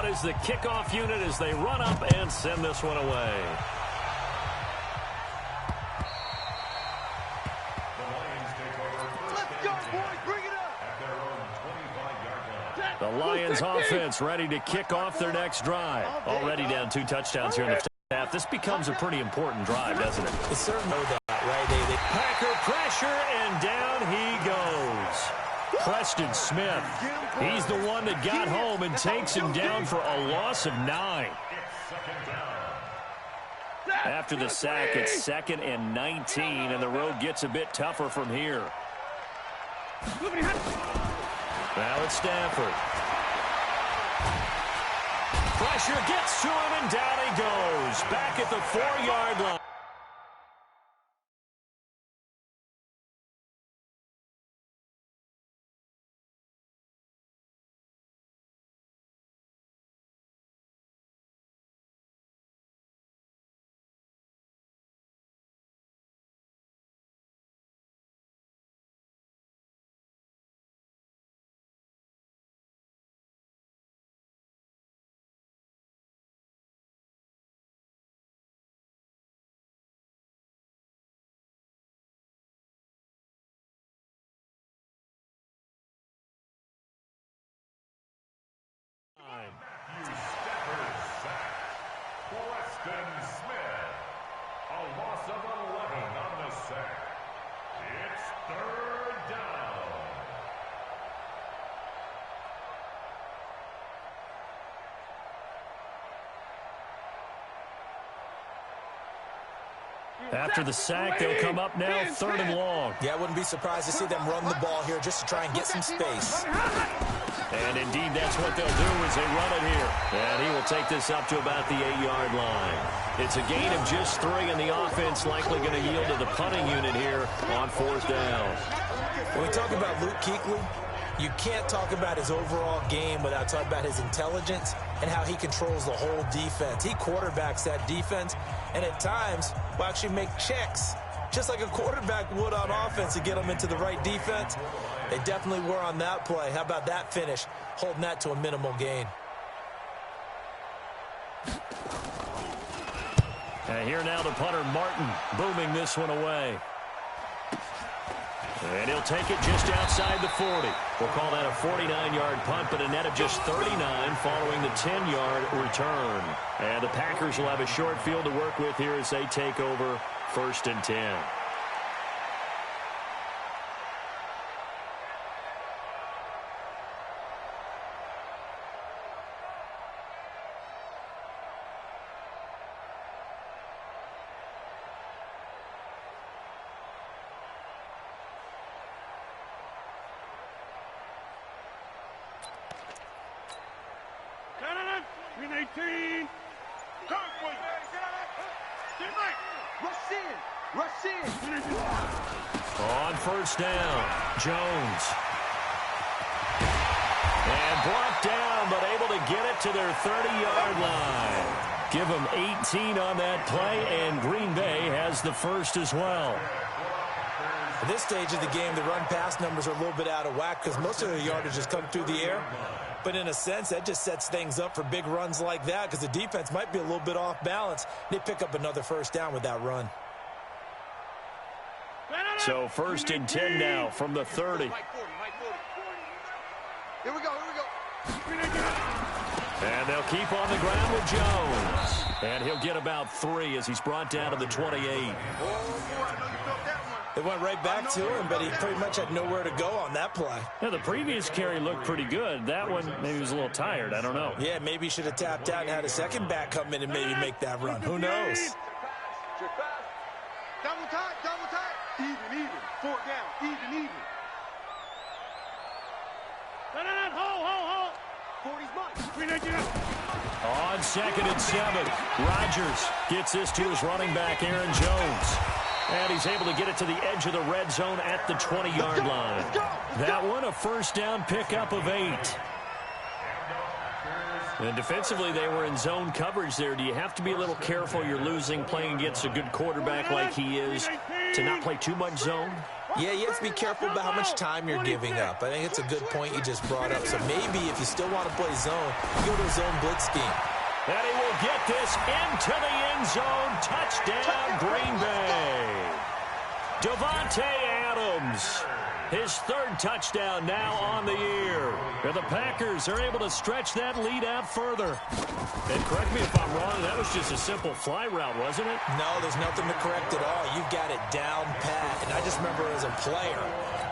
out as the kickoff unit as they run up and send this one away. The Lions offense ready to kick off their next drive. Already down 2 touchdowns here in the half. This becomes a pretty important drive, doesn't it? It's certainly that, right? Packer pressure, and down he goes. Preston Smith. He's the one that got home and takes him down for a loss of 9. After the sack, it's 2nd and 19, and the road gets a bit tougher from here. Now it's Stafford. Pressure gets to him, and down he goes. Back at the 4-yard line. Preston Smith, a loss of 11 on the sack. It's 3rd down. After the sack, they'll come up now 3rd and long. Yeah, I wouldn't be surprised to see them run the ball here just to try and get some space. And indeed, that's what they'll do as they run it here. And he will take this up to about the 8-yard line. It's a gain of just 3, and the offense likely going to yield to the punting unit here on 4th down. When we talk about Luke Kuechly, you can't talk about his overall game without talking about his intelligence and how he controls the whole defense. He quarterbacks that defense, and at times will actually make checks, just like a quarterback would on offense, to get them into the right defense. They definitely were on that play. How about that finish, holding that to a minimal gain? And here now the punter, Martin, booming this one away. And he'll take it just outside the 40. We'll call that a 49-yard punt, but a net of just 39 following the 10-yard return. And the Packers will have a short field to work with here as they take over 1st and 10. On 1st down, Jones. And brought down, but able to get it to their 30-yard line. Give them 18 on that play, and Green Bay has the first as well. At this stage of the game, the run-pass numbers are a little bit out of whack because most of their yardage has come through the air. But in a sense, that just sets things up for big runs like that because the defense might be a little bit off balance. They pick up another 1st down with that run. So 1st and 10 now from the 30. Here we go. And they'll keep on the ground with Jones. And he'll get about 3 as he's brought down to the 28. They went right back to him, but he pretty much had nowhere to go on that play. Yeah, the previous carry looked pretty good. That one, maybe he was a little tired. I don't know. Yeah, maybe he should have tapped out and had a second back come in and maybe make that run. Who knows? Double tight. Even. 4 down. Even. Hold. 40's mine. On 2nd and 7, Rodgers gets this to his running back, Aaron Jones. And he's able to get it to the edge of the red zone at the 20-yard line. That one, a 1st down pickup of 8. And defensively, they were in zone coverage there. Do you have to be a little careful? You're losing playing against a good quarterback like he is to not play too much zone? Yeah, you have to be careful about how much time you're giving up. I think it's a good point you just brought up. So maybe if you still want to play zone, you go to a zone blitz scheme. And he will get this into the end zone. Touchdown, Green Bay. Davante Adams, his third touchdown now on the year. And the Packers are able to stretch that lead out further. And correct me if I'm wrong, that was just a simple fly route, wasn't it? No, there's nothing to correct at all. You've got it down pat. And I just remember as a player,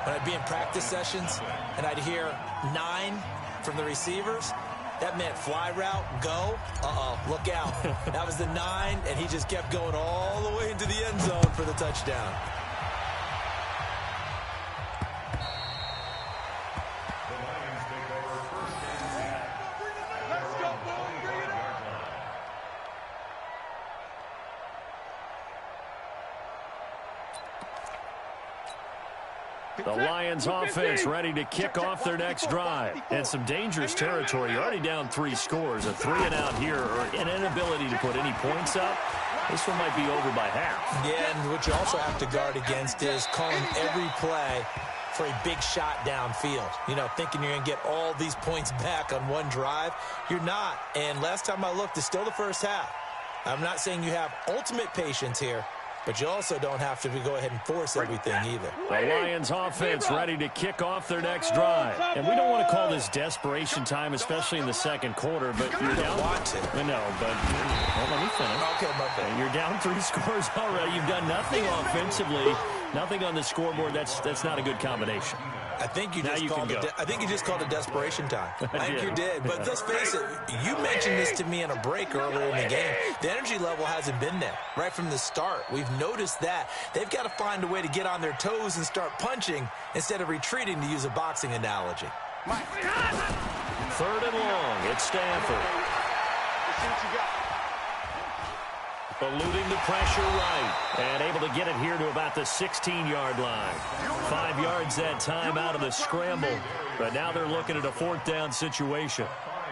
when I'd be in practice sessions and I'd hear 9 from the receivers, that meant fly route, go. Look out. That was the 9, and he just kept going all the way into the end zone for the touchdown. The Lions offense ready to kick off their next drive. And some dangerous territory. You're already down 3 scores. A 3-and-out here or an inability to put any points up. This one might be over by half. Yeah, and what you also have to guard against is calling every play for a big shot downfield. You know, thinking you're going to get all these points back on one drive. You're not. And last time I looked, it's still the first half. I'm not saying you have ultimate patience here, but you also don't have to go ahead and force everything either. The Lions offense ready to kick off their next drive. And we don't want to call this desperation time, especially in the second quarter, but you're down. No, but let me finish. Okay, my bad. You're down 3 scores already. You've done nothing offensively, nothing on the scoreboard. That's not a good combination. I think you just called it desperation time. I think you did. But let's face it, you mentioned this to me in a break earlier in the game. The energy level hasn't been there right from the start. We've noticed that. They've got to find a way to get on their toes and start punching instead of retreating, to use a boxing analogy. 3rd and long. It's Stafford. Let's see what you got. Eluding the pressure right. And able to get it here to about the 16-yard line. 5 yards that time out of the scramble. But now they're looking at a 4th down situation.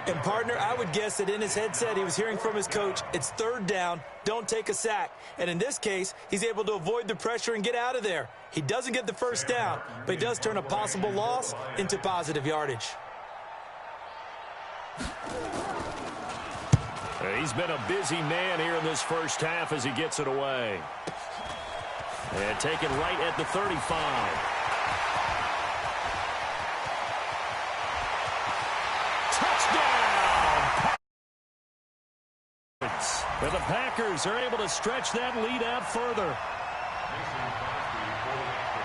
And, partner, I would guess that in his headset he was hearing from his coach, it's 3rd down, don't take a sack. And in this case, he's able to avoid the pressure and get out of there. He doesn't get the 1st down, but he does turn a possible loss into positive yardage. He's been a busy man here in this first half as he gets it away. And taken right at the 35. Touchdown! And the Packers are able to stretch that lead out further.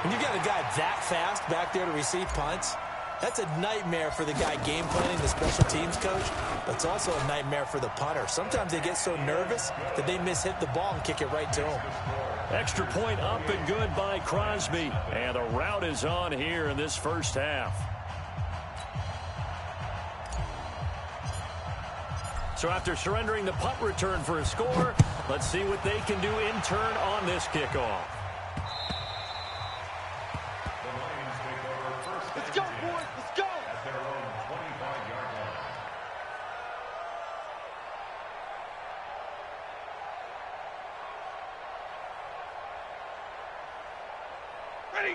When you got a guy that fast back there to receive punts, that's a nightmare for the guy game planning, the special teams coach, but it's also a nightmare for the punter. Sometimes they get so nervous that they mishit the ball and kick it right to him. Extra point up and good by Crosby. And the route is on here in this first half. So after surrendering the punt return for a score, let's see what they can do in turn on this kickoff. Let's go, boys. Let's go. At their own 25-yard line.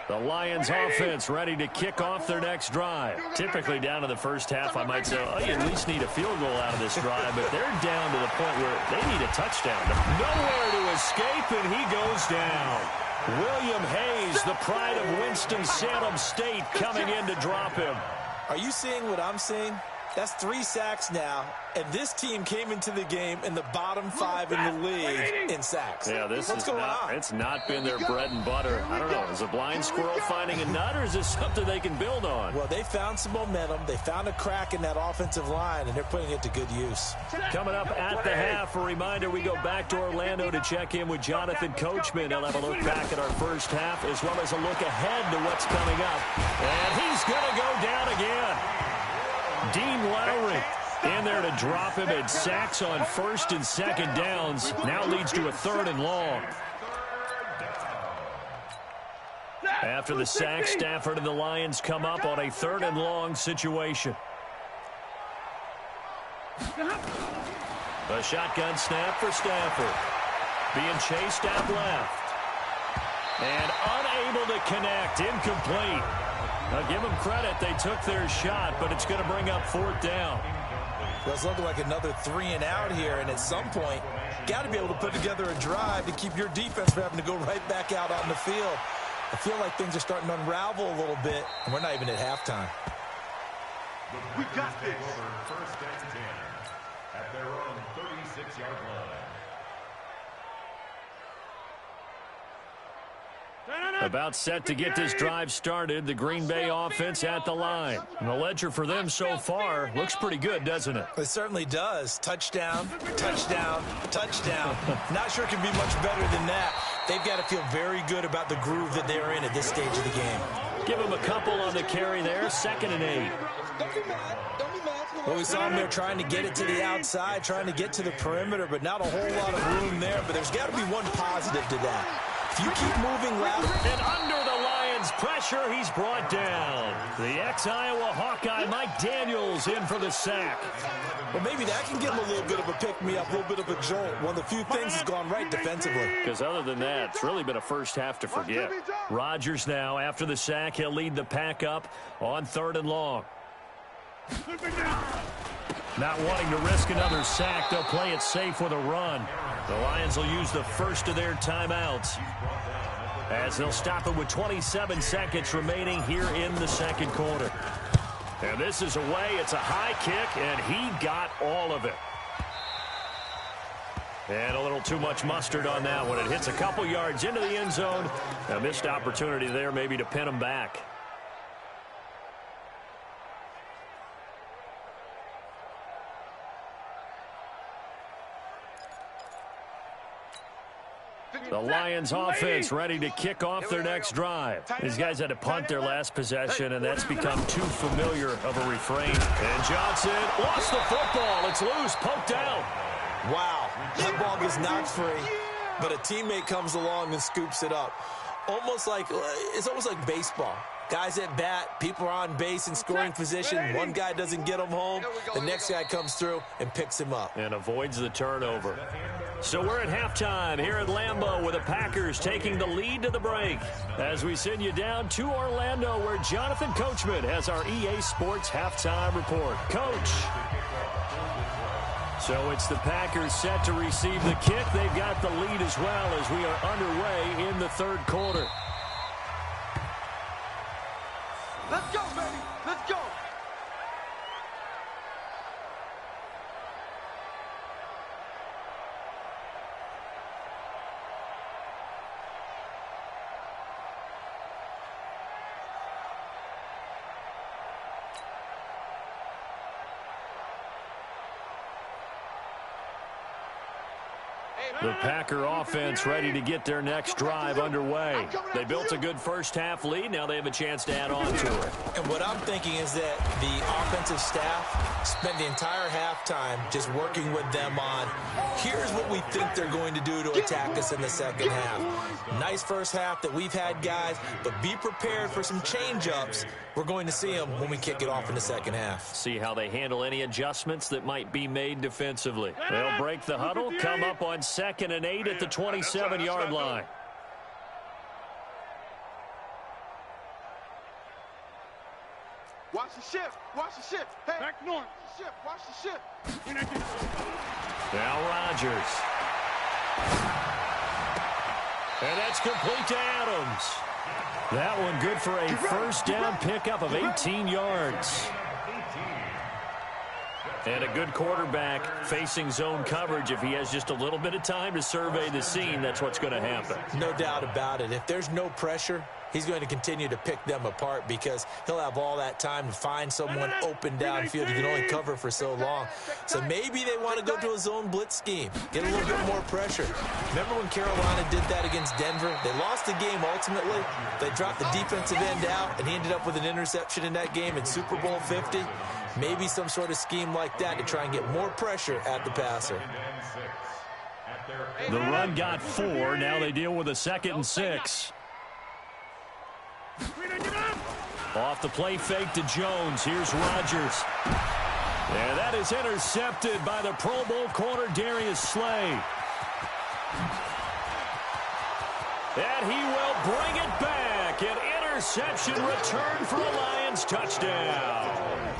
The Lions offense ready to kick off their next drive. Typically down to the first half, I might say, oh, you at least need a field goal out of this drive, but they're down to the point where they need a touchdown. Nowhere to escape, and he goes down. William Hayes, the pride of Winston-Salem State, coming in to drop him. Are you seeing what I'm seeing? That's 3 sacks now, and this team came into the game in the bottom 5 in the league in sacks. Yeah, What's going on? It's not been their bread and butter. I don't know, is a blind squirrel finding a nut, or is this something they can build on? Well, they found some momentum. They found a crack in that offensive line, and they're putting it to good use. Coming up at the half, a reminder, we go back to Orlando to check in with Jonathan Coachman. He'll have a look back at our first half, as well as a look ahead to what's coming up. And he's going to go down again. Dean Lowry in there to drop him, and sacks on 1st and 2nd downs. Now leads to a 3rd and long. After the sack, Stafford and the Lions come up on a 3rd and long situation. A shotgun snap for Stafford. Being chased out left. And unable to connect. Incomplete. Now, give them credit. They took their shot, but it's going to bring up 4th down. Well, it's looking like another 3 and out here, and at some point, got to be able to put together a drive to keep your defense from having to go right back out on the field. I feel like things are starting to unravel a little bit, and we're not even at halftime. We got this. First and 10 at their own 36-yard line. About set to get this drive started. The Green Bay offense at the line. And the ledger for them so far looks pretty good, doesn't it? It certainly does. Touchdown, touchdown, touchdown. Not sure it can be much better than that. They've got to feel very good about the groove that they're in at this stage of the game. Give them a couple on the carry there. 2nd and 8. Well, we saw them there trying to get it to the outside, trying to get to the perimeter, but not a whole lot of room there. But there's got to be one positive to that. If you keep moving laterally. And under the Lions' pressure, he's brought down. The ex-Iowa Hawkeye, Mike Daniels, in for the sack. Well, maybe that can give him a little bit of a pick-me-up, a little bit of a jolt. One of the few things has gone right defensively. Because other than that, it's really been a first half to forget. Rodgers now, after the sack, he'll lead the pack up on 3rd and long. Not wanting to risk another sack, they'll play it safe with a run. The Lions will use the first of their timeouts as they'll stop it with 27 seconds remaining here in the 2nd quarter. And this is away. It's a high kick, and he got all of it. And a little too much mustard on that one. It hits a couple yards into the end zone. A missed opportunity there maybe to pin him back. The Lions offense ready to kick off their next drive. These guys had to punt their last possession, and that's become too familiar of a refrain. And Johnson lost the football. It's loose, poked out. Wow, that ball gets knocked free, but a teammate comes along and scoops it up. It's almost like baseball. Guys at bat, people are on base in scoring position. One guy doesn't get him home. The next guy comes through and picks him up. And avoids the turnover. So we're at halftime here at Lambeau with the Packers taking the lead to the break. As we send you down to Orlando where Jonathan Coachman has our EA Sports halftime report. Coach. So it's the Packers set to receive the kick. They've got the lead as well as we are underway in the 3rd quarter. Let's go, baby. Let's go. The Packer offense ready to get their next drive underway. They built a good first half lead. Now they have a chance to add on to it. And what I'm thinking is that the offensive staff spent the entire halftime just working with them on, here's what we think they're going to do to attack us in the 2nd half. Nice first half that we've had, guys, but be prepared for some change-ups. We're going to see them when we kick it off in the 2nd half. See how they handle any adjustments that might be made defensively. They'll break the huddle, come up on 2nd and 8 at the 27-yard line. Watch the shift. Watch the shift. Hey, back north. Shift. Watch the shift. Now Rodgers. And that's complete to Adams. That one good for a first down pickup of 18 yards. And a good quarterback facing zone coverage. If he has just a little bit of time to survey the scene, that's what's going to happen. No doubt about it. If there's no pressure, he's going to continue to pick them apart because he'll have all that time to find someone open downfield. You can only cover for so long. So maybe they want to go to a zone blitz scheme, get a little bit more pressure. Remember when Carolina did that against Denver? They lost the game ultimately. They dropped the defensive end out, and he ended up with an interception in that game in Super Bowl 50. Maybe some sort of scheme like that to try and get more pressure at the passer. The run got 4. Now they deal with a 2nd and 6. Off the play fake to Jones. Here's Rodgers. And that is intercepted by the Pro Bowl corner Darius Slay. And he will bring it back. An interception return for a Lions touchdown.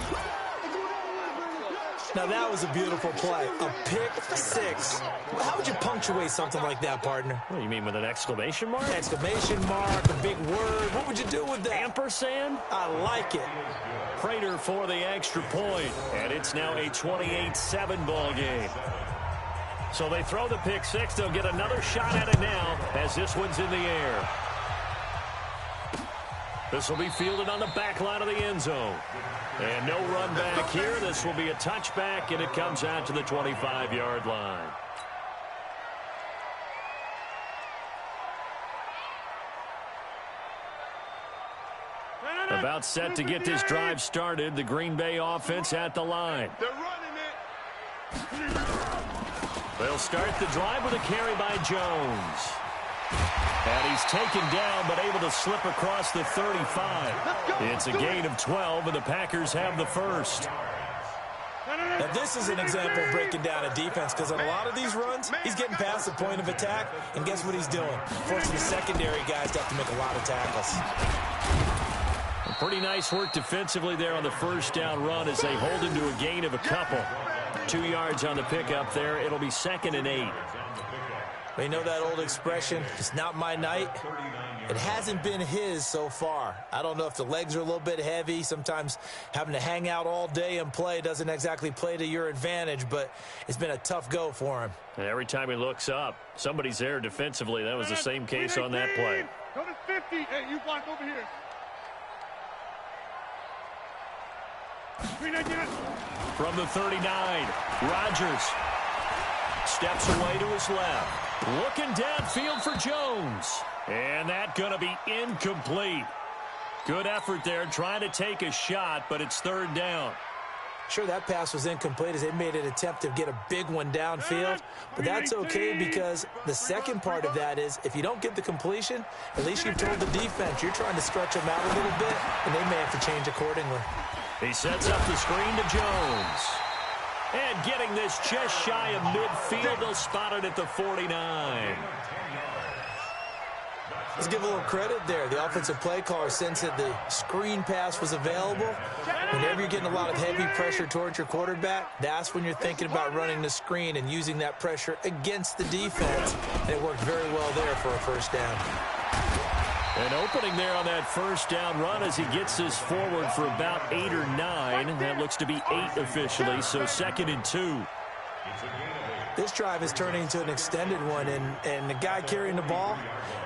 Now, that was a beautiful play. A pick six. How would you punctuate something like that, partner? What do you mean, with an exclamation mark? Exclamation mark, a big word. What would you do with that? Ampersand? I like it. Prater for the extra point. And it's now a 28-7 ball game. So they throw the pick six. They'll get another shot at it now as this one's in the air. This will be fielded on the back line of the end zone. And no run back here. This will be a touchback, and it comes out to the 25-yard line. About set to get this drive started. The Green Bay offense at the line. They're running it. They'll start the drive with a carry by Jones. And he's taken down, but able to slip across the 35. It's a gain of 12, and the Packers have the first. Now, this is an example of breaking down a defense, because on a lot of these runs, he's getting past the point of attack, and guess what he's doing? Forcing the secondary guys to have to make a lot of tackles. Pretty nice work defensively there on the first down run as they hold him to a gain of a couple. 2 yards on the pickup there. It'll be 2nd and 8. You know that old expression, it's not my night? It hasn't been his so far. I don't know if the legs are a little bit heavy. Sometimes having to hang out all day and play doesn't exactly play to your advantage, but it's been a tough go for him. And every time he looks up, somebody's there defensively. That was the same case on that play. Go to 50. Hey, you block over here. From the 39, Rodgers steps away to his left. Looking downfield for Jones. And that's going to be incomplete. Good effort there trying to take a shot, but it's 3rd down. Sure, that pass was incomplete as they made an attempt to get a big one downfield, but that's okay because the second part of that is if you don't get the completion, at least you've told the defense you're trying to stretch them out a little bit, and they may have to change accordingly. He sets up the screen to Jones. And getting this just shy of midfield, they'll spot it at the 49. Let's give a little credit there. The offensive play caller sensed that the screen pass was available. Whenever you're getting a lot of heavy pressure towards your quarterback, that's when you're thinking about running the screen and using that pressure against the defense. And it worked very well there for a first down. An opening there on that first down run as he gets this forward for about 8 or 9. That looks to be 8 officially, so 2nd and 2. This drive is turning into an extended one, and the guy carrying the ball,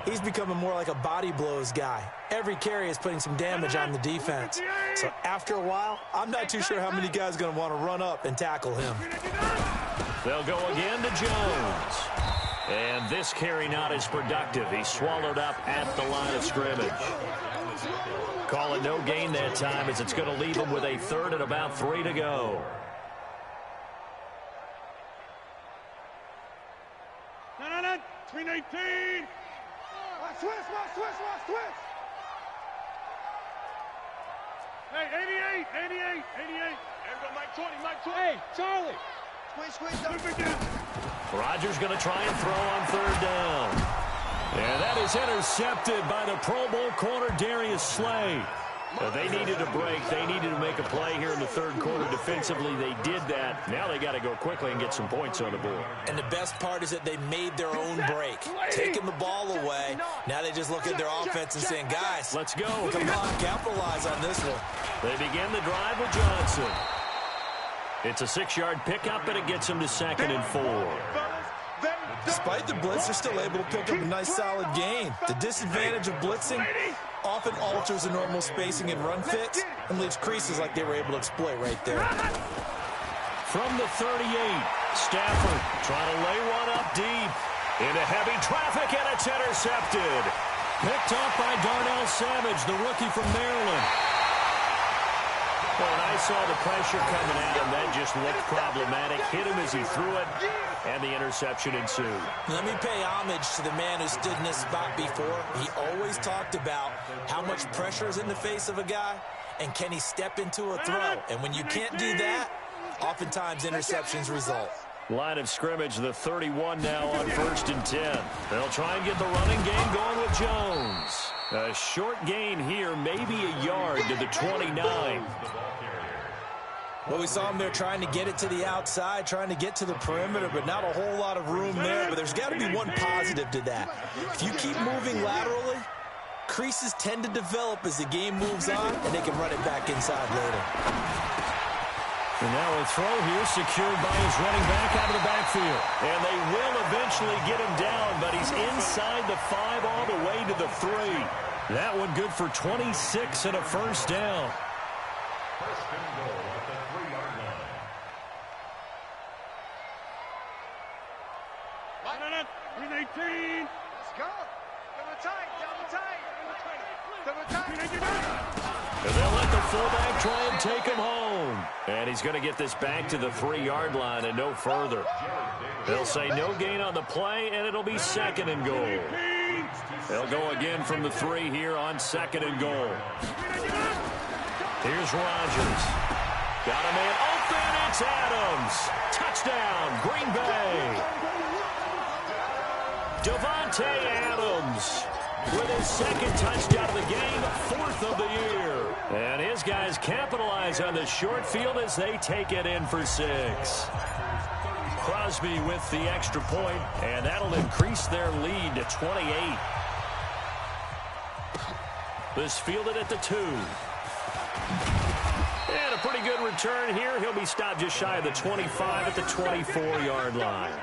he's becoming more like a body blows guy. Every carry is putting some damage on the defense. So after a while, I'm not too sure how many guys are going to want to run up and tackle him. They'll go again to Jones. And this carry not as productive. He's swallowed up at the line of scrimmage. Call it no gain that time as it's going to leave him with a 3rd and about 3 to go. No. 319. Switch. Hey, 88. Everybody, Mike 20. Hey, Charlie. Squeeze. Rodgers going to try and throw on 3rd down. And that is intercepted by the Pro Bowl corner, Darius Slay. They needed a break. They needed to make a play here in the 3rd quarter defensively. They did that. Now they got to go quickly and get some points on the board. And the best part is that they made their own break, taking the ball away. Now they just look at their offense and saying, guys, let's go. Come on, capitalize on this one. They begin the drive with Johnson. It's a 6-yard pickup, and it gets them to 2nd and 4. Despite the blitz, they're still able to pick up a nice, solid gain. The disadvantage of blitzing often alters the normal spacing and run fits and leaves creases like they were able to exploit right there. From the 38, Stafford trying to lay one up deep. Into heavy traffic, and it's intercepted. Picked off by Darnell Savage, the rookie from Maryland. Well, and I saw the pressure coming at him. That just looked problematic. Hit him as he threw it, and the interception ensued. Let me pay homage to the man who stood in this spot before. He always talked about how much pressure is in the face of a guy, and can he step into a throw. And when you can't do that, oftentimes interceptions result. Line of scrimmage, the 31 now on 1st and 10. They'll try and get the running game going with Jones. A short gain here, maybe a yard to the 29. Well, we saw him there trying to get it to the outside, trying to get to the perimeter, but not a whole lot of room there. But there's got to be one positive to that. If you keep moving laterally, creases tend to develop as the game moves on, and they can run it back inside later. And now a throw here secured by his running back out of the backfield. And they will eventually get him down, but he's inside the 5 all the way to the 3. That one good for 26 and a first down. First and goal at the 3-yard line. 18. Let's go. Double tight. Double tight. Double tight. And they'll let the fullback try and take him home. And he's going to get this back to the 3-yard line and no further. They'll say no gain on the play, and it'll be 2nd and goal. They'll go again from the 3 here on 2nd and goal. Here's Rodgers. Got a man open. It's Adams. Touchdown, Green Bay. Davante Adams with his 2nd touchdown of the game, 4th of the year. And his guys capitalize on the short field as they take it in for 6. Crosby with the extra point, and that'll increase their lead to 28. This fielded at the 2. And a pretty good return here. He'll be stopped just shy of the 25 at the 24-yard line.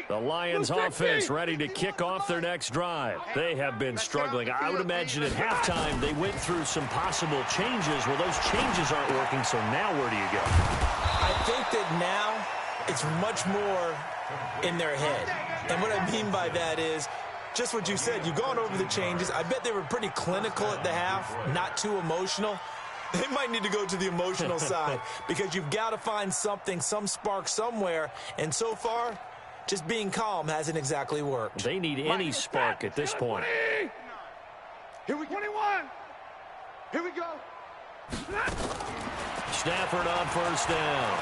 The Lions offense ready to kick off their next drive. They have been struggling. I would imagine at halftime they went through some possible changes. Well, those changes aren't working, so now where do you go? I think that now it's much more in their head. And what I mean by that is just what you said. You've gone over the changes. I bet they were pretty clinical at the half, not too emotional. They might need to go to the emotional side because you've got to find something, some spark somewhere. And so far, just being calm hasn't exactly worked. They need any spark at this point. Here we go. 21. Here we go. Stafford on 1st down.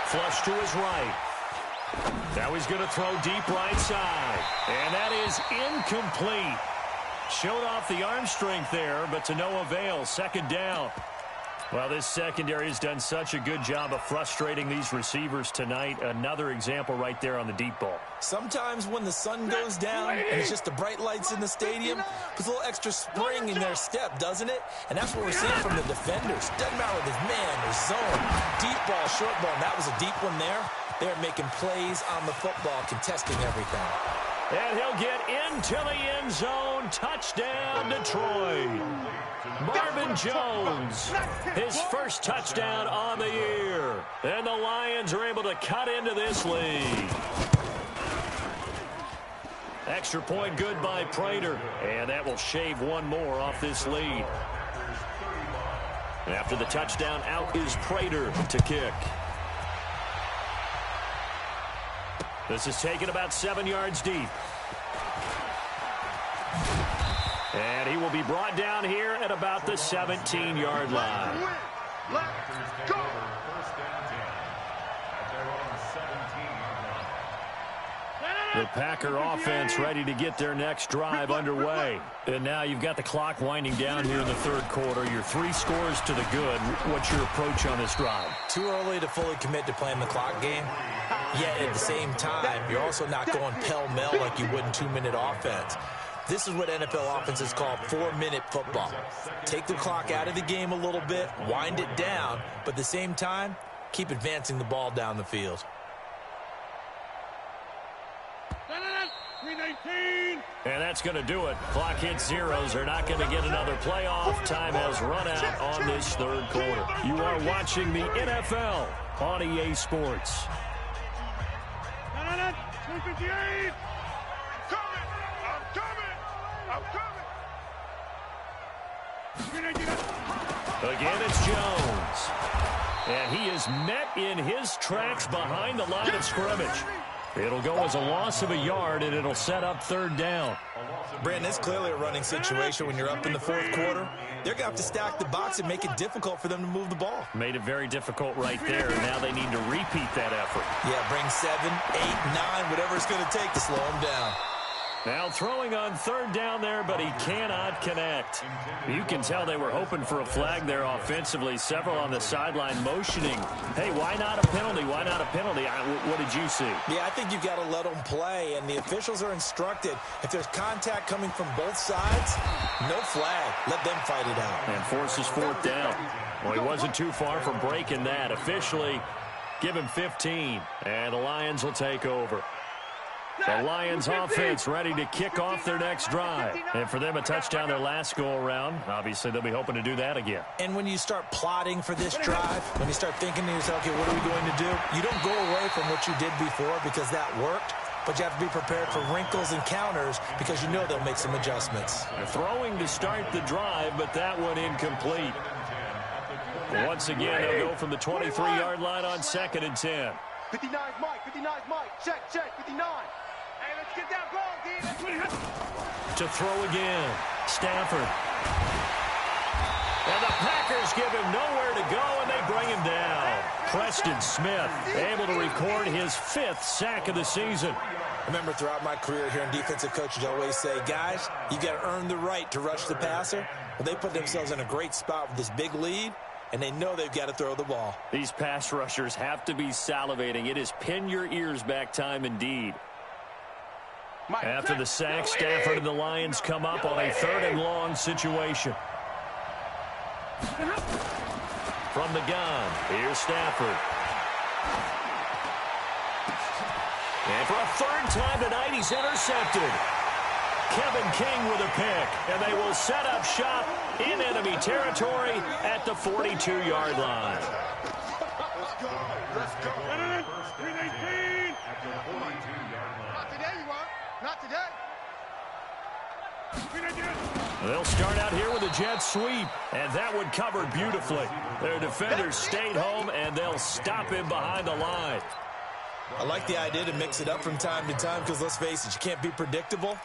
Flush to his right. Now he's going to throw deep right side. And that is incomplete. Showed off the arm strength there, but to no avail. 2nd down. Well, this secondary has done such a good job of frustrating these receivers tonight. Another example right there on the deep ball. Sometimes when the sun goes down and it's just the bright lights in the stadium, puts a little extra spring in their step, doesn't it? And that's what we're seeing from the defenders. Doesn't matter with his man or zone. Deep ball, short ball, and that was a deep one there. They're making plays on the football, contesting everything. And he'll get into the end zone. Touchdown, Detroit. Marvin Jones, his first touchdown on the year. And the Lions are able to cut into this lead. Extra point good by Prater. And that will shave one more off this lead. And after the touchdown, out is Prater to kick. This is taken about 7 yards deep. And he will be brought down here at about the 17-yard line. Let's go. First and 10 at their own 17-yard line. The Packer offense ready to get their next drive underway. And now you've got the clock winding down here in the 3rd quarter. You're 3 scores to the good. What's your approach on this drive? Too early to fully commit to playing the clock game. Yet at the same time, you're also not going pell-mell like you would in 2-minute offense. This is what NFL offenses call 4-minute football. Take the clock out of the game a little bit, wind it down, but at the same time, keep advancing the ball down the field. 3:19. And that's going to do it. Clock hits zeros. They're not going to get another playoff. Time has run out on this 3rd quarter. You are watching the NFL on EA Sports. 2:58. I'm coming. 3:19. Again, it's Jones. And he is met in his tracks behind the line of scrimmage. It'll go as a loss of a yard, and it'll set up third down. Brandon, it's clearly a running situation when you're up in the fourth quarter. They're going to have to stack the box and make it difficult for them to move the ball. Made it very difficult right there. Now they need to repeat that effort. Yeah, bring 7, 8, 9, whatever it's going to take to slow them down. Now throwing on third down there, but he cannot connect. You can tell they were hoping for a flag there offensively. Several on the sideline motioning. Hey, why not a penalty? Why not a penalty? What did you see? Yeah, I think you've got to let them play, and the officials are instructed. If there's contact coming from both sides, no flag. Let them fight it out. And forces fourth down. Well, he wasn't too far from breaking that. Officially, give him 15, and the Lions will take over. The Lions offense ready to kick off their next drive. And for them, a touchdown their last go-around. Obviously, they'll be hoping to do that again. And when you start plotting for this drive, when you start thinking to yourself, okay, what are we going to do? You don't go away from what you did before because that worked. But you have to be prepared for wrinkles and counters because you know they'll make some adjustments. They're throwing to start the drive, but that one incomplete. Once again, they'll go from the 23-yard line on 2nd and 10. 59's Mike, 59's Mike. Check, 59. Hey, let's get that ball, D. To throw again, Stafford. And the Packers give him nowhere to go, and they bring him down. Preston Smith able to record his 5th sack of the season. Remember, throughout my career here in defensive coaches, I always say, guys, you got to earn the right to rush the passer. Well, they put themselves in a great spot with this big lead, and they know they've got to throw the ball. These pass rushers have to be salivating. It is pin your ears back time indeed. After the sack, Stafford and the Lions come up on a 3rd and long situation. From the gun, here's Stafford. And for a 3rd time tonight, he's intercepted. Kevin King with a pick, and they will set up shop in enemy territory at the 42-yard line. Let's go. Let's go. 319. Not today, you are. Not today. They'll start out here with a jet sweep, and that one covered beautifully. Their defenders stayed home, and they'll stop him behind the line. I like the idea to mix it up from time to time because, let's face it, you can't be predictable.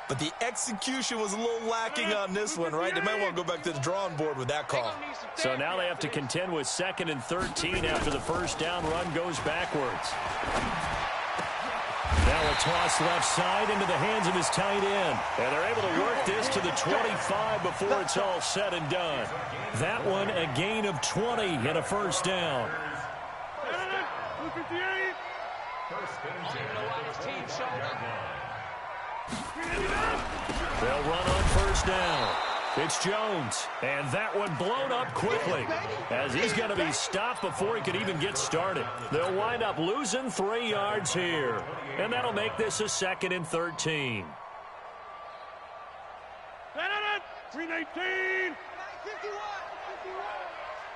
But the execution was a little lacking on this one, right? They might want to go back to the drawing board with that call. So now they have to contend with 2nd and 13 after the first down run goes backwards. Now a toss left side into the hands of his tight end. And they're able to work this to the 25 before it's all said and done. That one a gain of 20 and a first down. They'll run on first down. It's Jones, and that one blown up quickly as he's going to be stopped before he could even get started. They'll wind up losing 3 yards here, and that'll make this a 2nd and 13. 319. 51.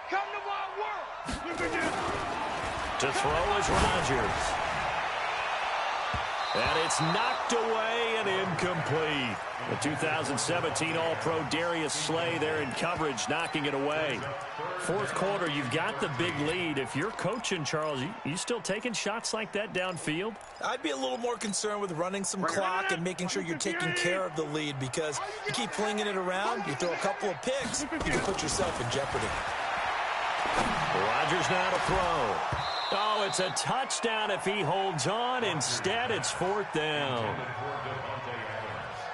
Come to my world. To throw is Rodgers. And it's knocked away and incomplete. The 2017 All-Pro Darius Slay there in coverage, knocking it away. 4th quarter, you've got the big lead. If you're coaching, Charles, you still taking shots like that downfield? I'd be a little more concerned with running some clock and making sure you're taking care of the lead because you keep flinging it around, you throw a couple of picks, you can put yourself in jeopardy. Rodgers now to throw. Oh, it's a touchdown if he holds on. Instead, it's 4th down.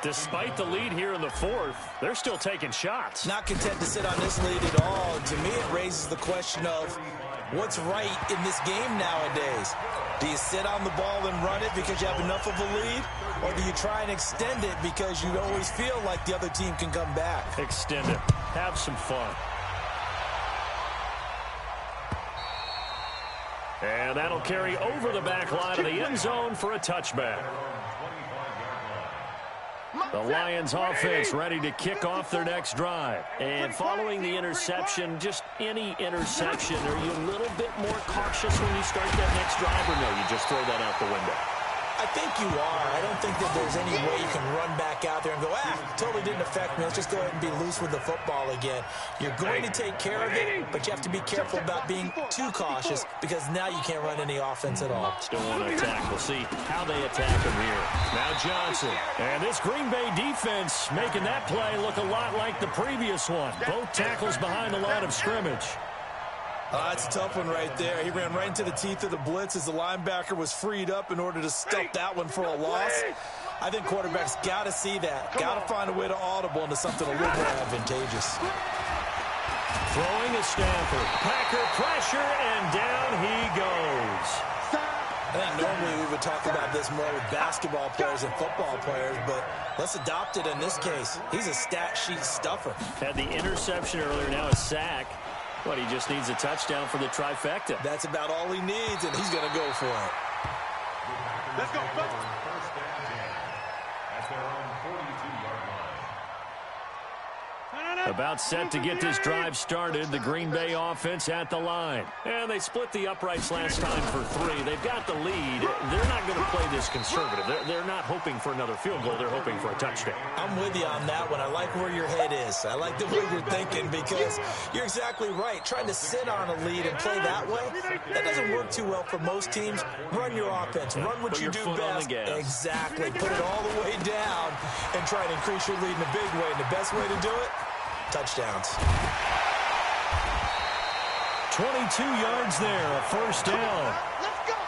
Despite the lead here in the 4th, they're still taking shots. Not content to sit on this lead at all. To me, it raises the question of what's right in this game nowadays. Do you sit on the ball and run it because you have enough of a lead? Or do you try and extend it because you always feel like the other team can come back? Extend it. Have some fun. And that'll carry over the back line of the end zone for a touchback. The Lions offense ready to kick off their next drive. And following the interception, just any interception, are you a little bit more cautious when you start that next drive, or no, you just throw that out the window? I think you are. I don't think that there's any way you can run back out there and go, totally didn't affect me. Let's just go ahead and be loose with the football again. You're going to take care of it, but you have to be careful about being too cautious because now you can't run any offense at all. Still want to attack. We'll see how they attack him here. Now Johnson. And this Green Bay defense making that play look a lot like the previous one. Both tackles behind the line of scrimmage. That's a tough one right there. He ran right into the teeth of the blitz as the linebacker was freed up in order to stuff that one for a loss. I think quarterbacks got to see that. Got to find a way to audible into something a little more advantageous. Throwing to Stanford. Packer pressure, and down he goes. I think normally we would talk about this more with basketball players and football players, but let's adopt it in this case. He's a stat sheet stuffer. Had the interception earlier, now a sack. But he just needs a touchdown for the trifecta. That's about all he needs, and he's going to go for it. Let's go. First and 10 at their own 42-yard line. About set to get this drive started, the Green Bay offense at the line. And they split the uprights last time for 3. They've got the lead. They're not going to play this conservative. They're not hoping for another field goal. They're hoping for a touchdown. I'm with you on that one. I like where your head is. I like the way you're thinking because you're exactly right. Trying to sit on a lead and play that way, that doesn't work too well for most teams. Run your offense. Run what you do best. Exactly. Put it all the way down and try to increase your lead in a big way. And the best way to do it, touchdowns. 22 yards there, a first down.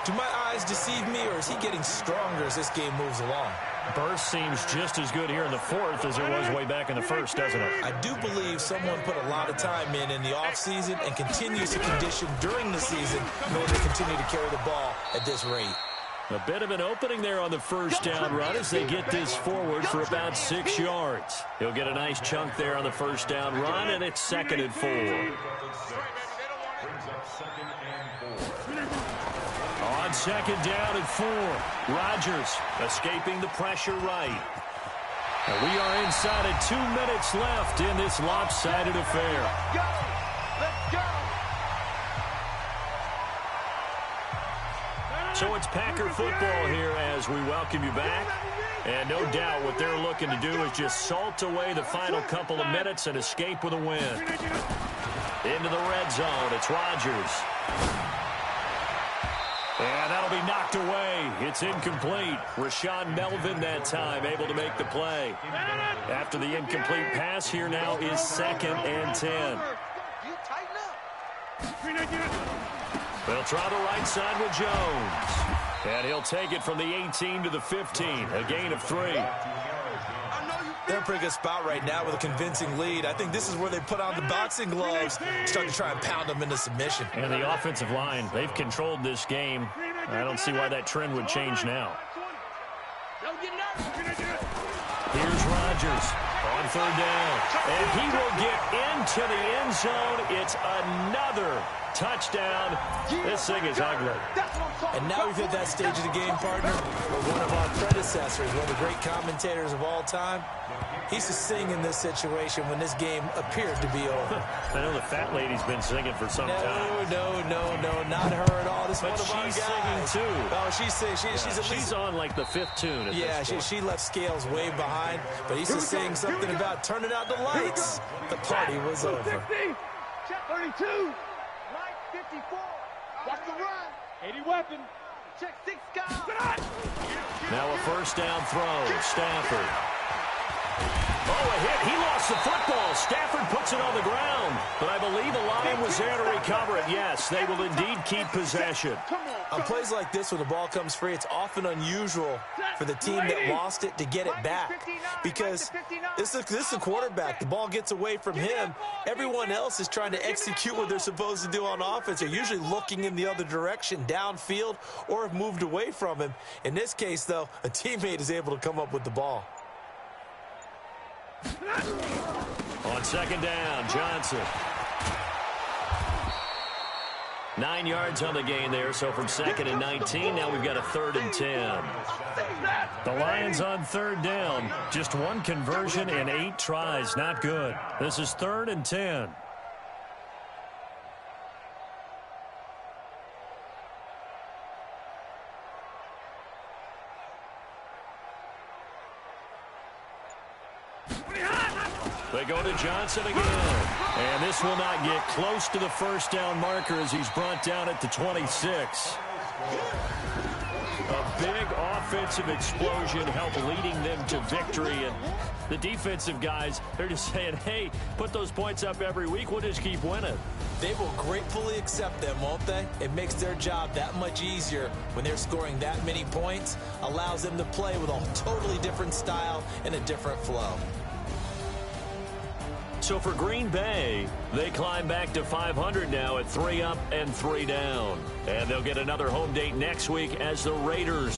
Do my eyes deceive me, or is he getting stronger as this game moves along? Burst seems just as good here in the 4th as it was way back in the 1st, doesn't it? I do believe someone put a lot of time in the offseason and continues to condition during the season in order to continue to carry the ball at this rate. A bit of an opening there on the first down run as they get this forward for about 6 yards. He'll get a nice chunk there on the first down run, and it's 2nd and 4. On 2nd down and 4, Rodgers escaping the pressure right. And we are inside of 2 minutes left in this lopsided affair. Let's go. So it's Packer football here as we welcome you back. And no doubt what they're looking to do is just salt away the final couple of minutes and escape with a win. Into the red zone, it's Rodgers. And that'll be knocked away. It's incomplete. Rashaan Melvin that time able to make the play. After the incomplete pass, here now is 2nd and 10. They'll try the right side with Jones. And he'll take it from the 18 to the 15. A gain of 3. They're in a pretty good spot right now with a convincing lead. I think this is where they put on the boxing gloves, start to try and pound them into submission. And the offensive line, they've controlled this game. I don't see why that trend would change now. Here's Rodgers on 3rd down. And he will get into the end zone. It's another touchdown. This thing is ugly. And now we've hit that stage of the game, partner, where one of our predecessors, one of the great commentators of all time, he used to sing in this situation when this game appeared to be over. I know the fat lady's been singing for some time. No, not her at all. This But one of our she's guys. singing, too. Oh, she's singing. She's on like the 5th tune at this point. she left Scales way behind, but he used to sing something about turning out the lights. The party was over. 32. Right 54. Watch the run. 80 weapon. Check 6 guys. Now a first down throw. Stafford. Oh, a hit. He lost the football. Stafford puts it on the ground. But I believe the line was there to recover it. Yes, they will indeed keep possession. On plays like this where the ball comes free, it's often unusual for the team that lost it to get it back. Because this is the quarterback. The ball gets away from him. Everyone else is trying to execute what they're supposed to do on offense. They're usually looking in the other direction, downfield, or have moved away from him. In this case, though, a teammate is able to come up with the ball. On 2nd down, Johnson. 9 yards on the gain there, so from 2nd and 19, now we've got a 3rd and 10. The Lions on 3rd down. Just 1 conversion and 8 tries. Not good. This is 3rd and 10. Johnson again. And this will not get close to the first down marker as he's brought down at the 26. A big offensive explosion helped leading them to victory. And the defensive guys, they're just saying, hey, put those points up every week. We'll just keep winning. They will gratefully accept them, won't they? It makes their job that much easier when they're scoring that many points. Allows them to play with a totally different style and a different flow. So for Green Bay, they climb back to 500 now at 3 up and 3 down. And they'll get another home date next week as the Raiders